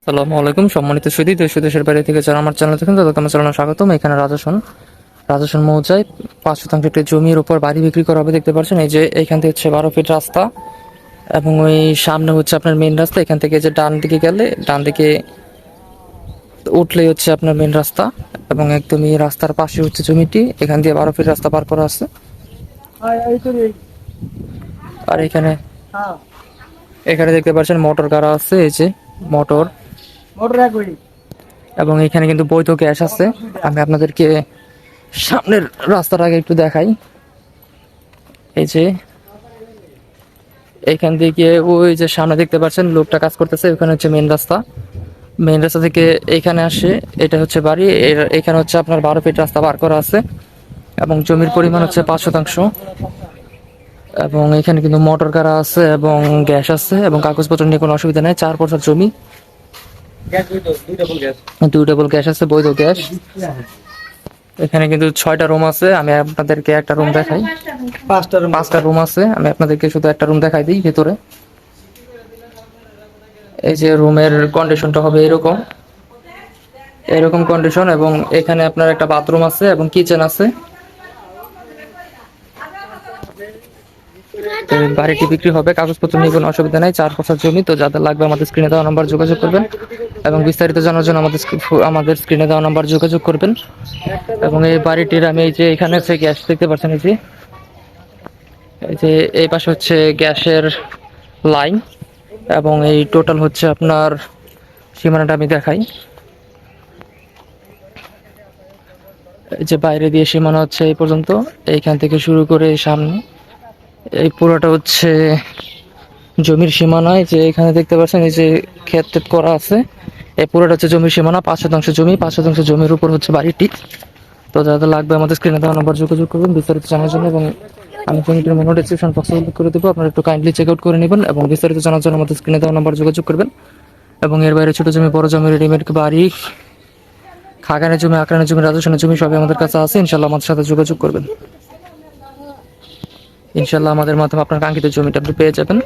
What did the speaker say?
আসসালামু আলাইকুম সম্মানিত সুধী দেশ ও দেশের বাইরে থেকে যারা আমার চ্যানেল দেখেন তাদেরকে আমার চ্যানেলে স্বাগতম। এখানে রাজাসন মৌজায় 5 শতাংশ একটি জমির উপর বাড়ি বিক্রি করা হবে। দেখতে পাচ্ছেন এই যে এইখান থেকে হচ্ছে 12 ফিট রাস্তা এবং ওই সামনে হচ্ছে আপনার মেইন রাস্তা। এখান থেকে যে ডান দিকে গেলে ডান দিকে উঠলেই হচ্ছে আপনার মেইন রাস্তা এবং একদমই রাস্তার পাশে হচ্ছে জমিটি। এখান দিয়ে 12 ফিট রাস্তা পার করা আছে। আর এখানে এখানে দেখতে পাচ্ছেন মোটর গাড়া আছে, এই যে মোটর এবং এখানে কিন্তু বৈধ গ্যাস আছে। আমি আপনাদেরকে সামনের রাস্তার আগে একটু দেখাই। এই যে এখান থেকে ওই যে সামনে দেখতে পাচ্ছেন লোকটা কাজ করতেছে, ওখানে হচ্ছে মেইন রাস্তা। মেইন রাস্তা থেকে এখানে আসে, এটা হচ্ছে বাড়ি। এখানে হচ্ছে আপনার 12 ফিট রাস্তা পার করা আছে এবং জমির পরিমাণ হচ্ছে 5 শতাংশ। এবং এখানে কিন্তু মোটর গাড়া আছে এবং গ্যাস আছে এবং কাগজপত্র নিয়ে কোনো অসুবিধা নেই। 4 বছর জমি, 2 ডাবল গ্যাস আছে, বৈধ গ্যাস। এখানে কিন্তু 6টা রুম আছে। আমি আপনাদেরকে একটা রুম দেখাই। 5টা রুম আছে, আমি আপনাদেরকে শুধু একটা রুম দেখাই দিই ভেতরে। এই যে রুমের কন্ডিশনটা হবে এরকম এরকম কন্ডিশন এবং এখানে আপনার একটা বাথরুম আছে এবং কিচেন আছে। তো বাড়িটি বিক্রি হবে, কাগজপত্র নিয়ে কোনো অসুবিধা নাই। 4 বছর জমি। তো যাদের লাগবে আমাদের স্ক্রিনে দেওয়া নাম্বার যোগাযোগ করবেন এবং বিস্তারিত জানার জন্য আমাদের স্ক্রিনে দেওয়া নাম্বার যোগাযোগ করবেন। এবং এই বাড়িটির আমি এই যে এখানে হচ্ছে গ্যাস দেখতে পাচ্ছেন, এই যে এই পাশে হচ্ছে গ্যাসের লাইন এবং এই টোটাল হচ্ছে আপনার সীমানাটা আমি দেখাই। এই যে বাইরে দিয়ে সীমানা হচ্ছে এই পর্যন্ত, এইখান থেকে শুরু করে সামনে এই পুরোটা হচ্ছে জমির সীমানায়। যে এখানে দেখতে পাচ্ছেন এই যে ক্ষেত টেত করা আছে, এই পুরোটা হচ্ছে জমির সীমানা। 5 শতাংশ জমি, 5 শতাংশ জমির উপর হচ্ছে বাড়িটি। তো যাদের লাগবে আমাদের স্ক্রিনে দেওয়া নাম্বার যোগাযোগ করবেন বিস্তারিত জানার জন্য এবং আমি জমিটির মনো ডেসক্রিপশন বক্সে উল্লেখ করে দেবো, আপনারা একটু কাইন্ডলি চেক আউট করে নেবেন এবং বিস্তারিত জানার জন্য আমাদের স্ক্রিনে দেওয়া নাম্বার যোগাযোগ করবেন। এবং এর বাইরে ছোট জমি, বড় জমি, রেডিমেড বাড়ি, খাগানের জমি, আঁকড়ানের জমি, রাজস্থানের জমি সবই আমাদের কাছে আছে। ইনশাল্লাহ আমাদের সাথে যোগাযোগ করবেন। ইনশাল্লাহ আমাদের মাধ্যমে আপনার কাঙ্ক্ষিত জমিটা আপনি পেয়ে যাবেন।